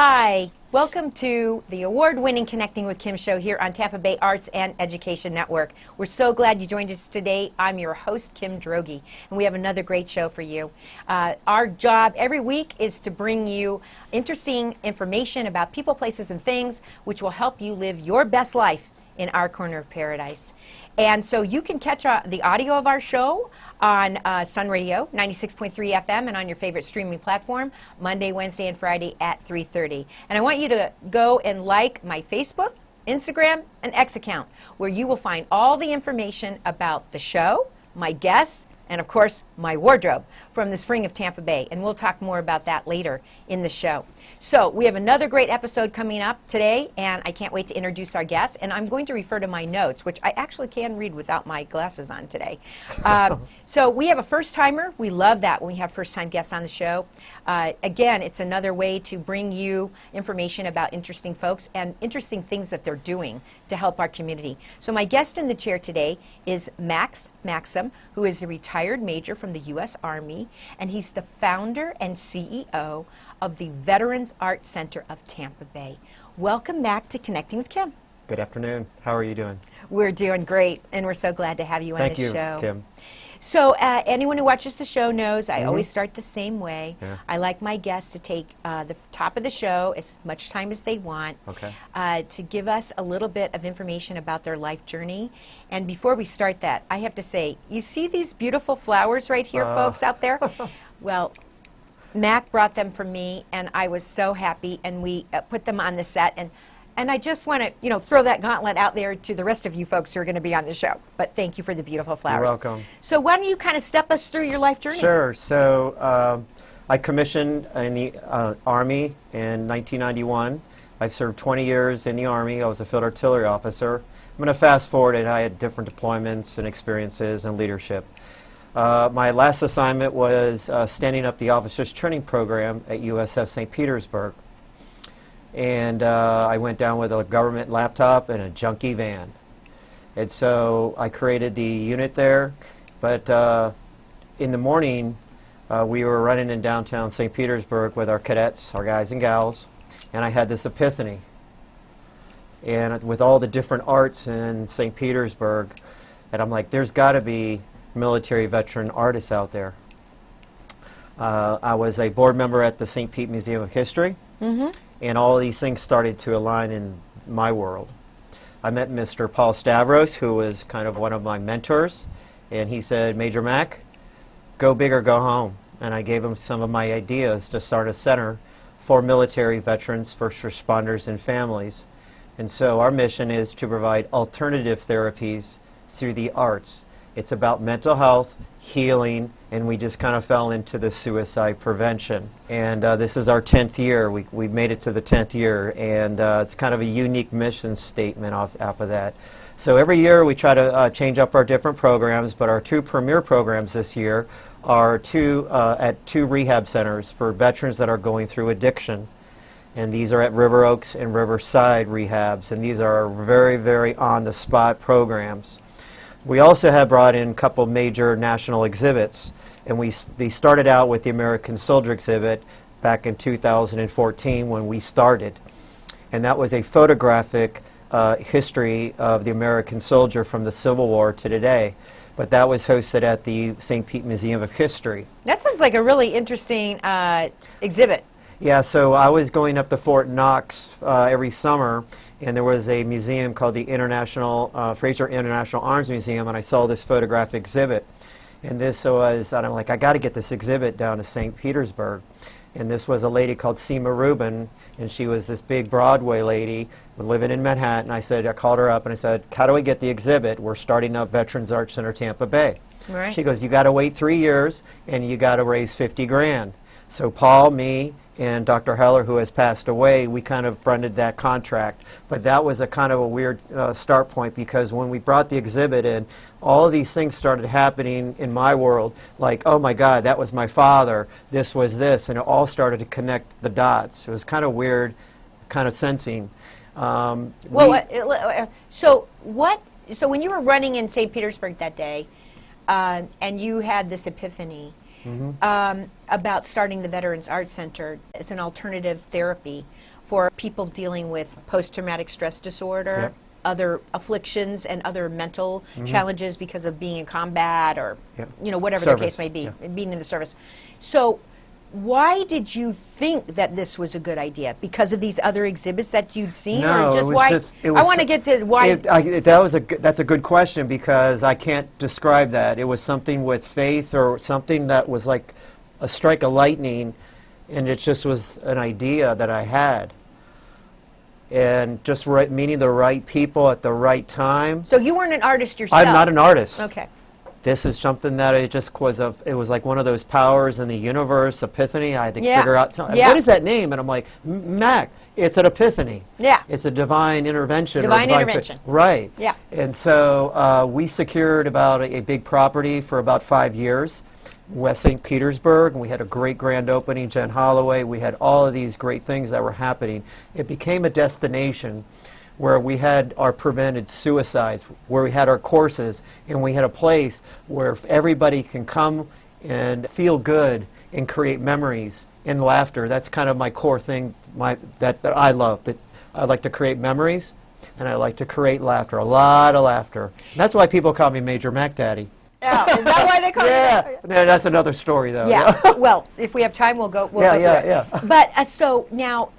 Hi, welcome to the award-winning Connecting with Kim show here on Tampa Bay Arts and Education Network. We're so glad you joined us today. I'm your host, Kim Droege, and we have another great show for you. Our job every week is to bring you interesting information about people, places, and things which will help you live your best life in our corner of paradise. And so you can catch the audio of our show on Sun Radio, 96.3 FM, and on your favorite streaming platform, Monday, Wednesday, and Friday at 3:30. And I want you to go and like my Facebook, Instagram, and X account, where you will find all the information about the show, my guests, and of course, my wardrobe from the Spring of Tampa Bay. And we'll talk more about that later in the show. So we have another great episode coming up today, and I can't wait to introduce our guests. And I'm going to refer to my notes, which I actually can read without my glasses on today. So we have a first-timer. We love that when we have first-time guests on the show. Again, it's another way to bring you information about interesting folks and interesting things that they're doing to help our community. So my guest in the chair today is Mack Macksam, who is a retired major from the U.S. Army, and he's the founder and CEO of the Veterans Art Center of Tampa Bay. Welcome back to Connecting with Kim. Good afternoon. How are you doing? We're doing great, and we're so glad to have you on the show. Thank you, Kim. So anyone who watches the show knows I always start the same way. Yeah. I like my guests to take the top of the show as much time as they want to give us a little bit of information about their life journey. And before we start that, I have to say, you see these beautiful flowers right here, folks, out there? Well, Mac brought them for me, and I was so happy, and we put them on the set. And I just want to, throw that gauntlet out there to the rest of you folks who are going to be on the show. But thank you for the beautiful flowers. You're welcome. So why don't you kind of step us through your life journey? Sure. So I commissioned in the Army in 1991. I've served 20 years in the Army. I was a field artillery officer. I'm going to fast forward it. I had different deployments and experiences and leadership. My last assignment was standing up the officers training program at USF St. Petersburg. And I went down with a government laptop and a junky van. And so I created the unit there. But in the morning, we were running in downtown St. Petersburg with our cadets, our guys and gals, and I had this epiphany. And with all the different arts in St. Petersburg, and I'm like, there's got to be military veteran artists out there. I was a board member at the St. Pete Museum of History. And all these things started to align in my world. I met Mr. Paul Stavros, who was kind of one of my mentors, and he said, Major Mack, go big or go home. And I gave him some of my ideas to start a center for military veterans, first responders, and families. And so our mission is to provide alternative therapies through the arts. It's about mental health, healing, and we just kind of fell into the suicide prevention. And this is our 10th year. We made it to the 10th year, and it's kind of a unique mission statement off of that. So every year we try to change up our different programs, but our two premier programs this year are at two rehab centers for veterans that are going through addiction. And these are at River Oaks and Riverside rehabs, and these are very, very on-the-spot programs. We also have brought in a couple major national exhibits, and they started out with the American Soldier exhibit back in 2014 when we started. And that was a photographic history of the American soldier from the Civil War to today. But that was hosted at the St. Pete Museum of History. That sounds like a really interesting exhibit. Yeah, so I was going up to Fort Knox every summer, and there was a museum called the Fraser International Arms Museum, and I saw this photographic exhibit. And I'm like, I got to get this exhibit down to St. Petersburg. And this was a lady called Seema Rubin, and she was this big Broadway lady living in Manhattan. I called her up and I said, how do we get the exhibit? We're starting up Veterans Art Center Tampa Bay. Right. She goes, you got to wait 3 years, and you got to raise 50 grand. So Paul, me, and Dr. Heller, who has passed away, we kind of fronted that contract. But that was a kind of a weird start point, because when we brought the exhibit in, all of these things started happening in my world, like, oh my God, that was my father, this was this, and it all started to connect the dots. It was kind of weird, kind of sensing. So when you were running in St. Petersburg that day, and you had this epiphany, about starting the Veterans Arts Center as an alternative therapy for people dealing with post-traumatic stress disorder, Yep. other afflictions, and other mental challenges because of being in combat or, Yep. whatever the Service, case may be, yeah. being in the service. So why did you think that this was a good idea? Because of these other exhibits that you'd seen, No, or it just was why? just- it I was want to so- get the why. That's a good question because I can't describe that. It was something with faith or something that was like a strike of lightning, and it just was an idea that I had. And just meeting the right people at the right time. So you weren't an artist yourself. I'm not an artist. Okay. This is something that it just was it was like one of those powers in the universe, epiphany. I had to Yeah. figure out, Yeah. what is that name? And I'm like, Mac, it's an epiphany. Yeah. It's a divine intervention. Divine intervention. Right. Yeah. And so we secured about a big property for about 5 years, West St. Petersburg, and we had a great grand opening, Jen Holloway. We had all of these great things that were happening. It became a destination where we had our prevented suicides, where we had our courses, and we had a place where everybody can come and feel good and create memories and laughter. That's kind of my core thing that I love. That I like to create memories, and I like to create laughter, a lot of laughter. And that's why people call me Major Mac Daddy. Oh, is that why they call you that? Yeah, that's another story, though. Yeah. Well, if we have time, we'll go through it. Yeah. But so now,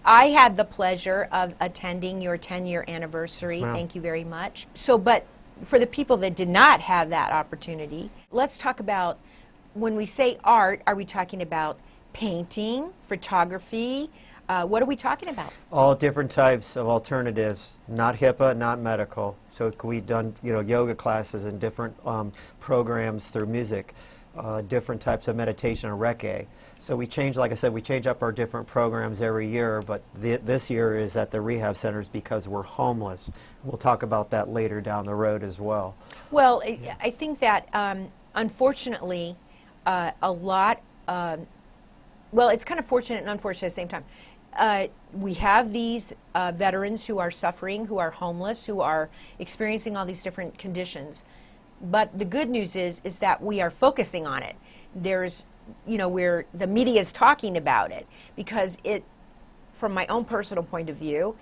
I had the pleasure of attending your 10-year anniversary. Yes, ma'am. Thank you very much. So, but for the people that did not have that opportunity, let's talk about, when we say art, are we talking about painting, photography? What are we talking about? All different types of alternatives, not HIPAA, not medical. So we've done, yoga classes and different programs through music, different types of meditation and Reiki. So we change, like I said, we change up our different programs every year, but this year is at the rehab centers because we're homeless. We'll talk about that later down the road as well. Well, I think that unfortunately, a lot, well, it's kind of fortunate and unfortunate at the same time. We have these veterans who are suffering, who are homeless, who are experiencing all these different conditions. But the good news is that we are focusing on it. There's, where the media is talking about it because from my own personal point of view,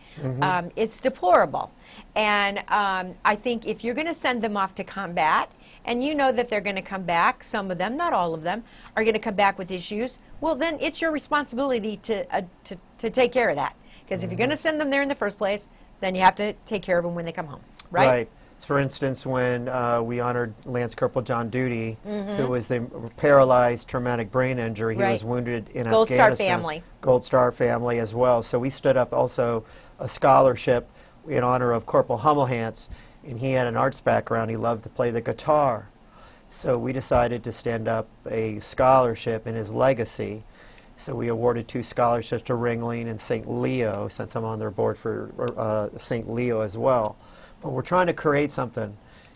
it's deplorable. And I think if you're going to send them off to combat, and you know that they're going to come back, some of them, not all of them, are going to come back with issues, well, then it's your responsibility to take care of that. Because if you're going to send them there in the first place, then you have to take care of them when they come home, right? Right. For instance, when we honored Lance Corporal John Duty, who was the paralyzed traumatic brain injury, he was wounded in Gold Star Afghanistan. family. Gold Star family as well. So we stood up also a scholarship in honor of Corporal Hummelhance, and he had an arts background. He loved to play the guitar. So we decided to stand up a scholarship in his legacy. So we awarded 2 scholarships to Ringling and St. Leo, since I'm on their board for St. Leo as well. But we're trying to create something,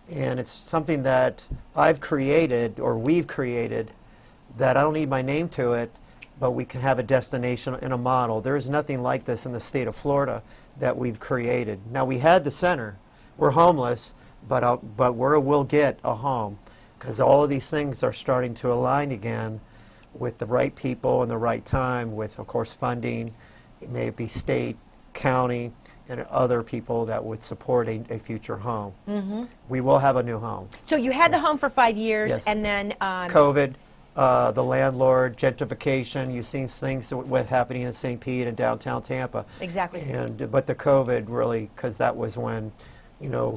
and it's something that I've created, or we've created, that I don't need my name to it, but we can have a destination and a model. There is nothing like this in the state of Florida that we've created. Now, we had the center. We're homeless, but we'll get a home, because all of these things are starting to align again with the right people and the right time, with, of course, funding. It may be state, county, and other people that would support a future home. We will have a new home. So you had the home for 5 years, Yes. and then COVID, the landlord, gentrification, you've seen things with happening in St. Pete and downtown Tampa. Exactly. But the COVID really, because that was when,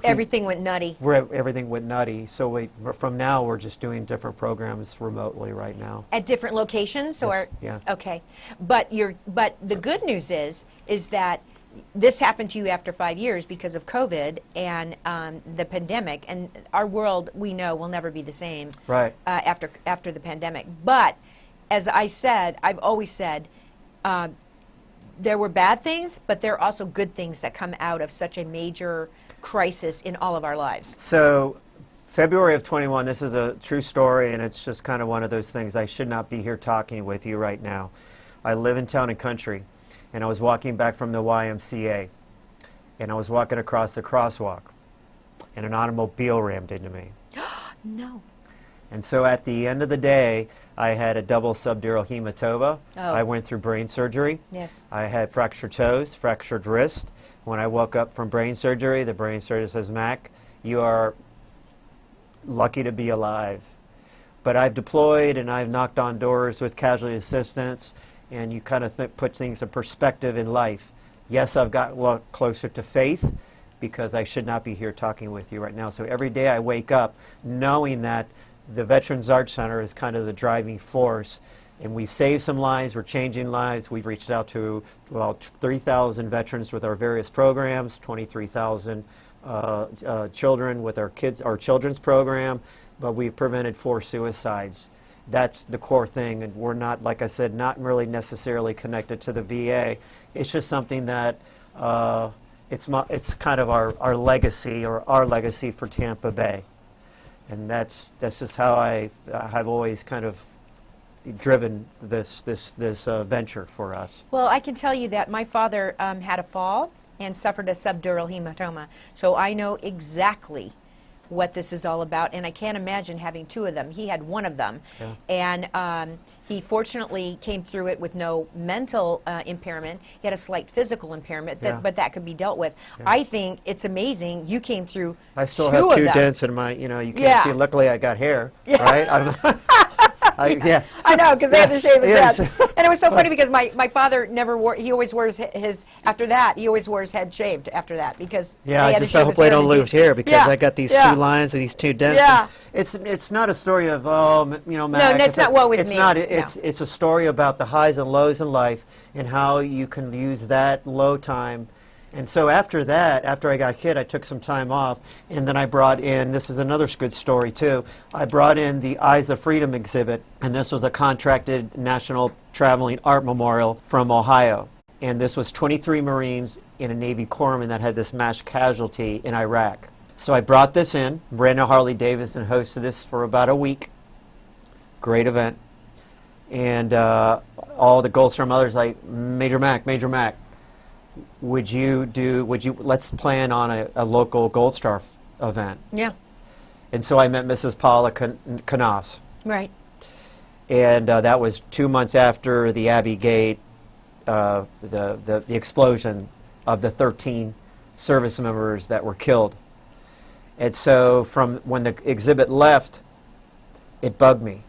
everything went nutty. everything went nutty. So from now, we're just doing different programs remotely right now. At different locations, or Yes, yeah. Okay, but the good news is that this happened to you after 5 years because of COVID and the pandemic, and our world, we know, will never be the same Right. after the pandemic. But as I've always said, there were bad things, but there are also good things that come out of such a major crisis in all of our lives. So February of 21, this is a true story, and it's just kind of one of those things. I should not be here talking with you right now. I live in Town and Country, and I was walking back from the YMCA, and I was walking across the crosswalk, and an automobile rammed into me. No. And so at the end of the day, I had a double subdural hematoma. Oh. I went through brain surgery. Yes. I had fractured toes, fractured wrist. When I woke up from brain surgery, the brain surgeon says, Mac, you are lucky to be alive. But I've deployed and I've knocked on doors with casualty assistance, and you kind of put things in perspective in life. Yes, I've got a lot closer to faith because I should not be here talking with you right now. So every day I wake up knowing that the Veterans Arts Center is kind of the driving force. And we've saved some lives, we're changing lives. We've reached out to about 3,000 veterans with our various programs, 23,000 children with our children's program, but we've prevented 4 suicides. That's the core thing, and we're not, like I said, not really necessarily connected to the VA. It's just something that it's kind of our legacy, or our legacy for Tampa Bay. And that's just how I've always kind of driven this venture for us. Well, I can tell you that my father had a fall and suffered a subdural hematoma, so I know exactly what this is all about, and I can't imagine having 2 of them. He had 1 of them, Yeah. and he fortunately came through it with no mental impairment. He had a slight physical impairment, Yeah. but that could be dealt with. Yeah. I think it's amazing you came through I still 2 have of 2 them. dents in my, you can't Yeah. see. Luckily, I got hair, Yeah. right? I don't know. Yeah. I know, because they had to shave his Yes. head. And it was so funny because my father never wore, he always wears his, after that, he always wears head shaved after that because Yeah, they I had to just shave hope his I hair don't to lose do- hair because Yeah, I got these yeah. 2 lines and these 2 dents. Yeah. And it's not a story of Mac. No, it's not woe is it's me. not. No. It's a story about the highs and lows in life and how you can use that low time. And so after that, after I got hit, I took some time off, and then I brought in, this is another good story too, I brought in the Eyes of Freedom exhibit, and this was a contracted National Traveling Art Memorial from Ohio. And this was 23 Marines in a Navy corpsman that had this mass casualty in Iraq. So I brought this in. Brandon Harley-Davidson hosted this for about a week. Great event. And all the Gold Star mothers like, Major Mac, let's plan on a local Gold Star event. Yeah, And so I met Mrs. Paula Canas. right. And that was 2 months after the Abbey Gate, the explosion of the 13 service members that were killed. And so from when the exhibit left, it bugged me.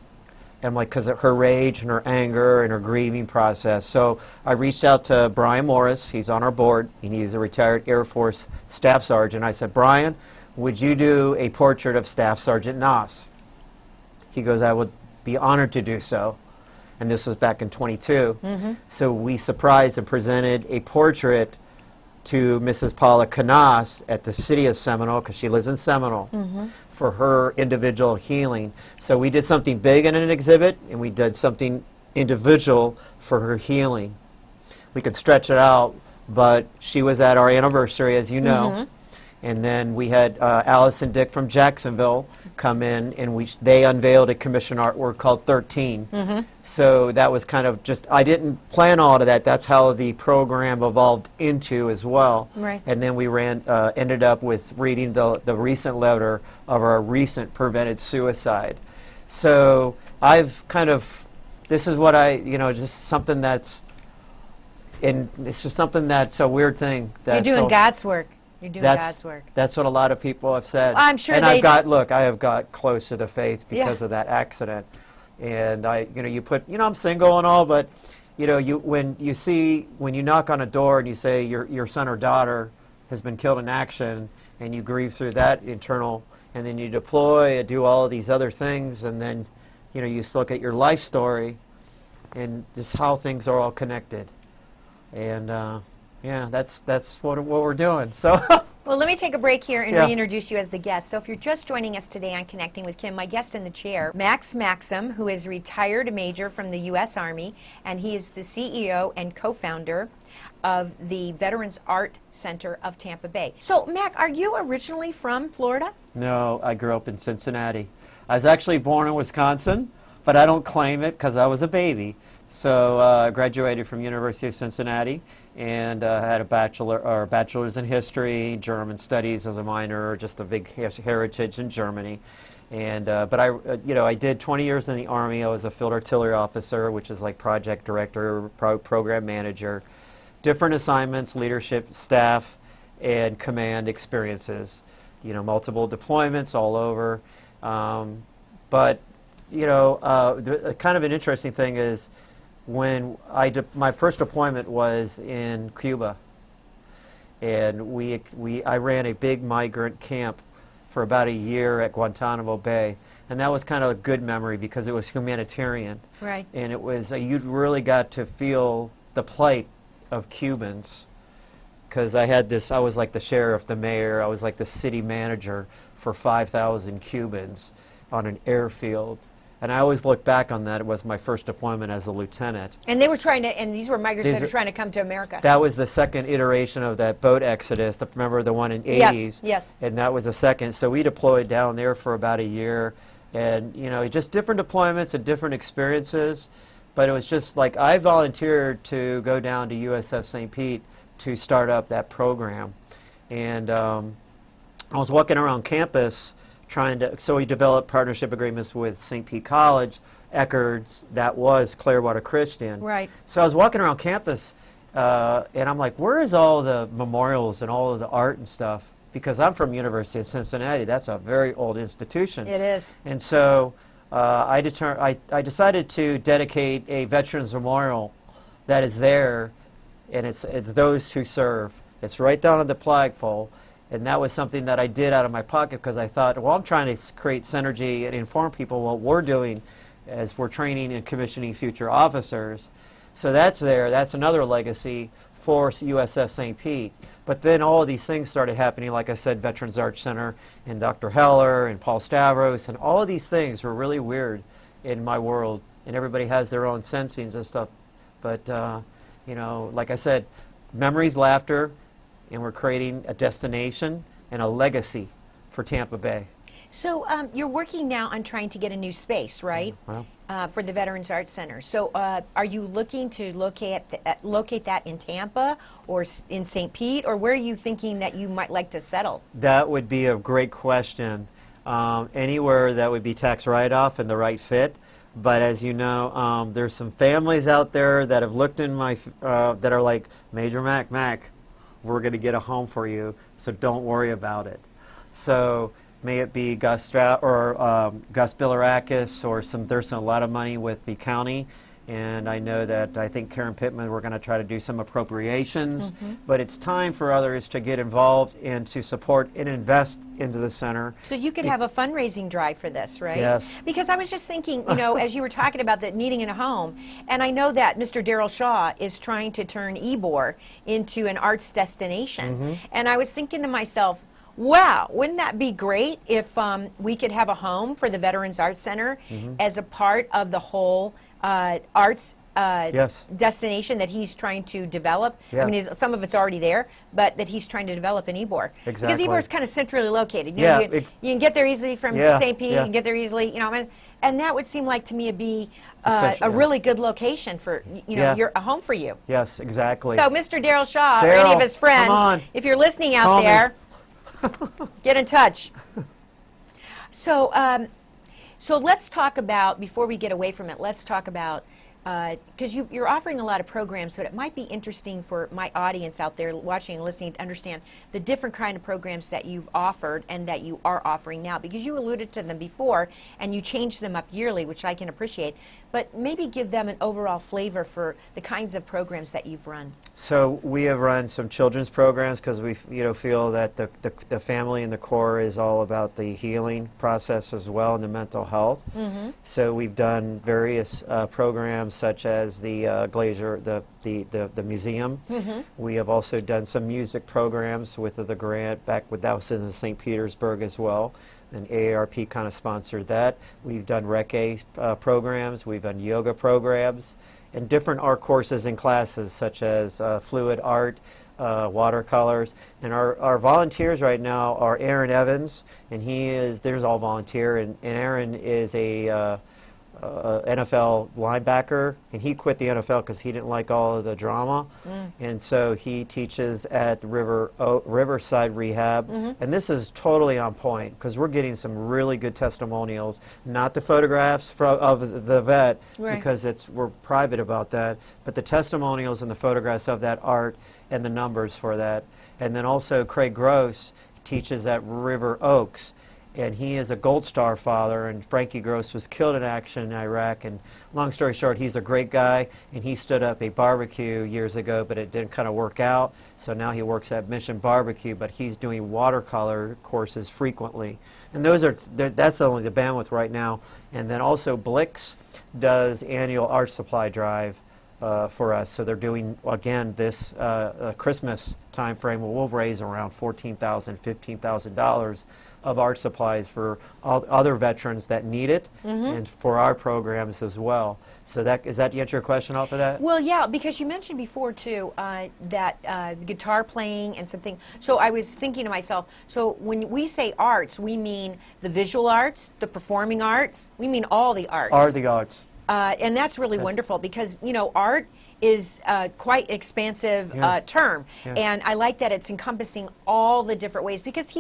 And like, because of her rage and her anger and her grieving process. So I reached out to Brian Morris. He's on our board, and he's a retired Air Force Staff Sergeant. I said, Brian, would you do a portrait of Staff Sergeant Noss? He goes, I would be honored to do so. And this was back in 22. Mm-hmm. So we surprised and presented a portrait to Mrs. Paula Canas at the city of Seminole, because she lives in Seminole, for her individual healing. So we did something big in an exhibit, and we did something individual for her healing. We could stretch it out, but she was at our anniversary, as you know. And then we had Alice and Dick from Jacksonville come in, and they unveiled a commissioned artwork called 13. So that was kind of just, I didn't plan all of that. That's how the program evolved into as well. Right. And then we ended up with reading the recent letter of our recent prevented suicide. So I've kind of, this is what just something it's just something that's a weird thing. You're doing God's work. You're doing God's work. That's what a lot of people have said. I'm sure and they I have got close to the faith because Yeah. of that accident. And I'm single and all, but when you knock on a door and you say your son or daughter has been killed in action, and you grieve through that internal, and then you deploy and do all of these other things, and then you just look at your life story and just how things are all connected. And that's what we're doing. So. Well, let me take a break here and Yeah. reintroduce you as the guest. So if you're just joining us today on Connecting with Kim, my guest in the chair, Mack Macksam, who is a retired major from the U.S. Army, and he is the CEO and co-founder of the Veterans Art Center of Tampa Bay. So, Mack, are you originally from Florida? No, I grew up in Cincinnati. I was actually born in Wisconsin, but I don't claim it because I was a baby. So I graduated from University of Cincinnati and had a bachelor's in history, German studies as a minor, just a big heritage in Germany. And but I did 20 years in the Army. I was a field artillery officer, which is like project director, program manager, different assignments, leadership, staff, and command experiences. Multiple deployments all over. But kind of an interesting thing is when my first deployment was in Cuba, and I ran a big migrant camp for about a year at Guantanamo Bay, and that was kind of a good memory because it was humanitarian. Right. And it was you really got to feel the plight of Cubans, because I was like the sheriff, the mayor, I was like the city manager for 5,000 Cubans on an airfield. And I always look back on that. It was my first deployment as a lieutenant. And they were and these were migrants that were trying to come to America. That was the second iteration of that boat exodus. Remember the one in 80s? Yes, yes. And that was the second. So we deployed down there for about a year. And, just different deployments and different experiences. But it was just like I volunteered to go down to USF St. Pete to start up that program. And I was walking around campus so we developed partnership agreements with St. Pete College, Eckerd's, that was Clearwater Christian. Right. So I was walking around campus, and I'm like, where is all the memorials and all of the art and stuff? Because I'm from University of Cincinnati. That's a very old institution. It is. And so I decided to dedicate a Veterans Memorial that is there, and it's those who serve. It's right down on the flagpole. And that was something that I did out of my pocket because I thought, well, I'm trying to create synergy and inform people what we're doing as we're training and commissioning future officers. So that's there. That's another legacy for USF St. Pete. But then all of these things started happening, like I said, Veterans Arts Center and Dr. Heller and Paul Stavros, and all of these things were really weird in my world. And everybody has their own sensings and stuff. But, like I said, memories, laughter, and we're creating a destination and a legacy for Tampa Bay. So you're working now on trying to get a new space, right? Well, for the Veterans Arts Center. So are you looking to locate that in Tampa or in St. Pete, or where are you thinking that you might like to settle? that would be a great question. Anywhere that would be tax write-off and the right fit. But as you know, there's some families out there that have looked in that are like, Major Mack, we're going to get a home for you, so don't worry about it. So may it be Gus Bilirakis, or there's a lot of money with the county, and I know that I think Karen Pittman, we're going to try to do some appropriations, but it's time for others to get involved and to support and invest into the center. So you could have a fundraising drive for this, right? Yes. Because I was just thinking, as you were talking about that needing a home, and I know that Mr. Darrell Shaw is trying to turn Ybor into an arts destination, and I was thinking to myself, wow, wouldn't that be great if we could have a home for the Veterans Arts Center as a part of the whole arts Yes. destination that he's trying to develop? Yeah. I mean, some of it's already there, but that he's trying to develop in Ybor. Exactly. Because Ybor is kind of centrally located. Yeah, You can get there easily from Yeah, St. Pete, yeah. you can get there easily, and that would seem like to me it'd be Essentially, a yeah. really good location for, Yeah. a home for you. Yes, exactly. So Mr. Darrell Shaw, or any Darryl, of his friends, come on. if you're listening out Call me. there, get in touch. So, so let's talk about, before we get away from it, let's talk about, because you're offering a lot of programs, but it might be interesting for my audience out there watching and listening to understand the different kind of programs that you've offered and that you are offering now, because you alluded to them before and you change them up yearly, which I can appreciate, but maybe give them an overall flavor for the kinds of programs that you've run. So we have run some children's programs because we feel that the family and the core is all about the healing process as well, and the mental health. So we've done various programs such as the Glacier, the museum. We have also done some music programs with the grant back with that was in St. Petersburg as well. And AARP kind of sponsored that. We've done Rec-A programs, we've done yoga programs, and different art courses and classes such as fluid art, watercolors. And our volunteers right now are Aaron Evans, and there's all volunteer, and Aaron is a NFL linebacker, and he quit the NFL because he didn't like all of the drama, and so he teaches at Riverside Rehab, and this is totally on point because we're getting some really good testimonials, not the photographs of the vet, because we're private about that, but the testimonials and the photographs of that art and the numbers for that. And then also Craig Gross teaches at River Oaks, and he is a Gold Star father, and Frankie Gross was killed in action in Iraq, and long story short, he's a great guy, and he stood up a barbecue years ago, but it didn't kind of work out, so now he works at Mission Barbecue, but he's doing watercolor courses frequently. And that's only the bandwidth right now. And then also Blix does annual art supply drive for us, so they're doing, again, this Christmas time frame where we'll raise around $14,000, $15,000 of art supplies for all other veterans that need it, and for our programs as well. So does that answer your question off of that? Well, yeah, because you mentioned before too that guitar playing and something. So I was thinking to myself, so when we say arts, we mean the visual arts, the performing arts, we mean all the arts. All the arts. And that's really wonderful because, you know, art is quite expansive term. And I like that it's encompassing all the different ways because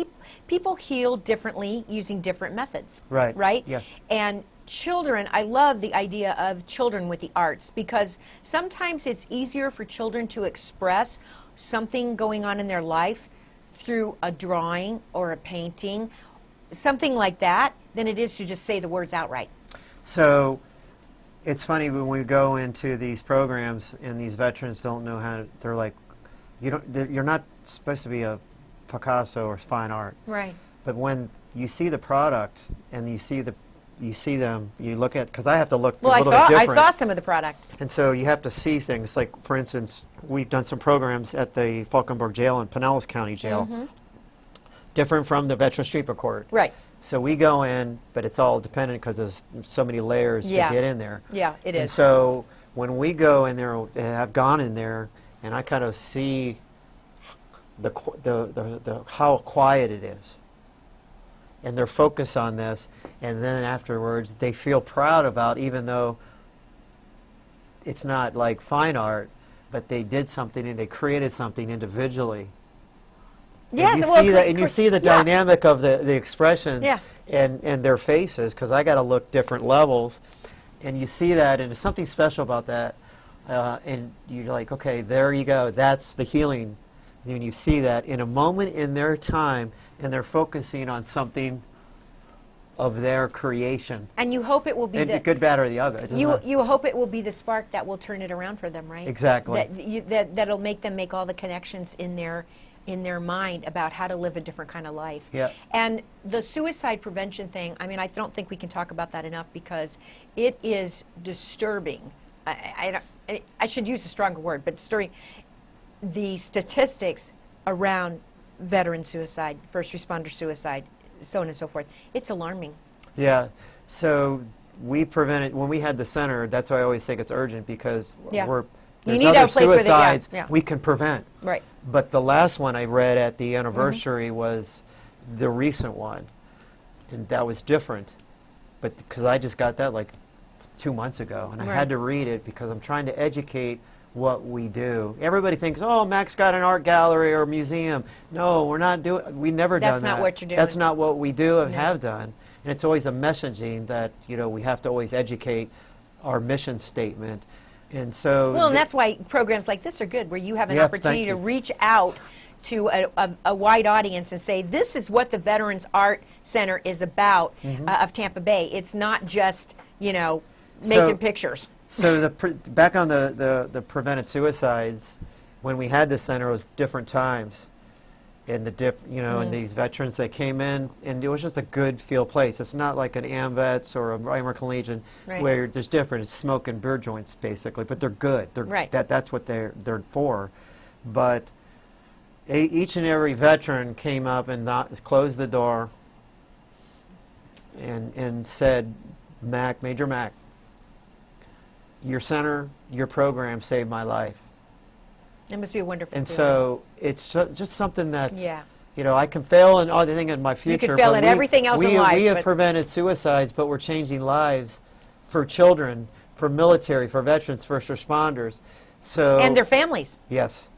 people heal differently using different methods. Right. Right? Yeah. And children, I love the idea of children with the arts because sometimes it's easier for children to express something going on in their life through a drawing or a painting, something like that, than it is to just say the words outright. So it's funny when we go into these programs and these veterans don't know how to, they're like, you're not supposed to be a Picasso or fine art. Right. But when you see the product and you see them, you look at, because I have to look a little bit different. I saw some of the product. And so you have to see things like, for instance, we've done some programs at the Falkenberg Jail and Pinellas County Jail, different from the Veterans Treatment Court. Right. So we go in, but it's all dependent because there's so many layers to get in there. Yeah, it is. And so when we go in there, I've gone in there, and I kind of see the how quiet it is, and their focus on this, and then afterwards they feel proud about, even though it's not like fine art, but they did something and they created something individually. Yes, And you see the dynamic of the expressions and their faces, because I got to look different levels, and you see that, and there's something special about that, and you're like, okay, there you go, that's the healing. When you see that in a moment in their time, and they're focusing on something of their creation. And you hope it will be the good, bad, or the ugly. You hope it will be the spark that will turn it around for them, right? Exactly. That'll make them make all the connections in their mind about how to live a different kind of life. Yeah. And the suicide prevention thing, I mean, I don't think we can talk about that enough because it is disturbing. I should use a stronger word, but disturbing. The statistics around veteran suicide, first responder suicide, so on and so forth, it's alarming. Yeah. So we prevented, when we had the center, that's why I always think it's urgent, because there's other suicides we can prevent. Right. But the last one I read at the anniversary was the recent one, and that was different. But because I just got that like 2 months ago, and I had to read it because I'm trying to educate what we do. Everybody thinks, oh, Mack's got an art gallery or museum. No, we're not doing. We never done that. That's not what you're doing. That's not what we do and have done. And it's always a messaging that we have to always educate our mission statement. And so, well, and that's why programs like this are good, where you have an opportunity to reach out to a wide audience and say, this is what the Veterans Art Center is about of Tampa Bay. It's not just, making pictures. So back on the prevented suicides, when we had the center, it was different times. And and these veterans that came in, and it was just a good feel place. It's not like an AMVETS or a American Legion where there's different. It's smoke and beer joints basically, but they're good. That's what they're for. But each and every veteran came up and closed the door and said, Mack, Major Mack, your center, your program saved my life. It must be a wonderful And feeling. so it's just something that's, I can fail in everything in my future. You can fail at everything else in life. We have prevented suicides, but we're changing lives for children, for military, for veterans, first responders. So And their families. yes.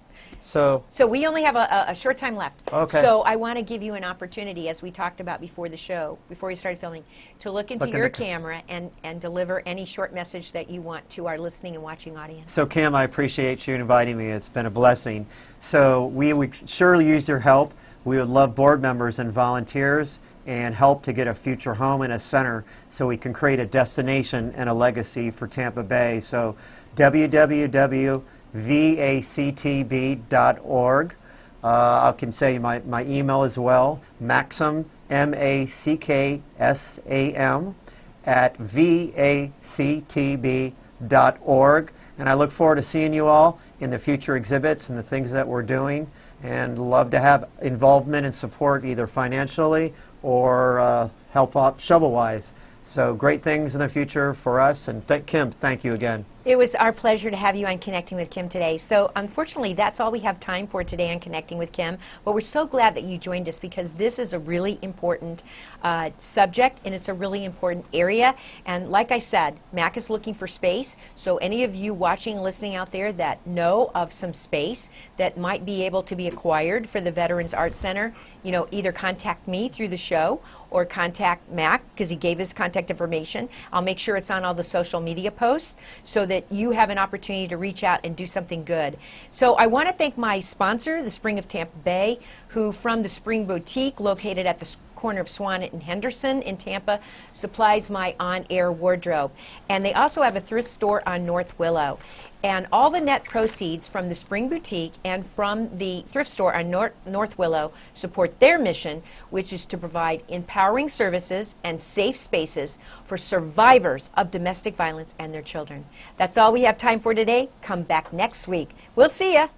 So We only have a short time left. Okay. So I want to give you an opportunity, as we talked about before the show, before we started filming, to look into your camera and deliver any short message that you want to our listening and watching audience. So Kim, I appreciate you inviting me. It's been a blessing. So we would surely use your help. We would love board members and volunteers and help to get a future home and a center so we can create a destination and a legacy for Tampa Bay. So www.vactb.org. I can say my email as well, Macksam, Macksam, at vactb.org. And I look forward to seeing you all in the future exhibits and the things that we're doing, and love to have involvement and support either financially or help out shovel-wise. So great things in the future for us, and Kim, thank you again. It was our pleasure to have you on Connecting with Kim today. So unfortunately, that's all we have time for today on Connecting with Kim. But we're so glad that you joined us, because this is a really important subject, and it's a really important area. And like I said, Mack is looking for space. So any of you watching and listening out there that know of some space that might be able to be acquired for the Veterans Arts Center, you know, either contact me through the show or contact Mack, because he gave his contact information. I'll make sure it's on all the social media posts so that you have an opportunity to reach out and do something good. So I want to thank my sponsor, the Spring of Tampa Bay, who from the Spring Boutique, located at the corner of Swann and Henderson in Tampa, supplies my on-air wardrobe. And they also have a thrift store on North Willow. And all the net proceeds from the Spring Boutique and from the thrift store on North Willow support their mission, which is to provide empowering services and safe spaces for survivors of domestic violence and their children. That's all we have time for today. Come back next week. We'll see ya.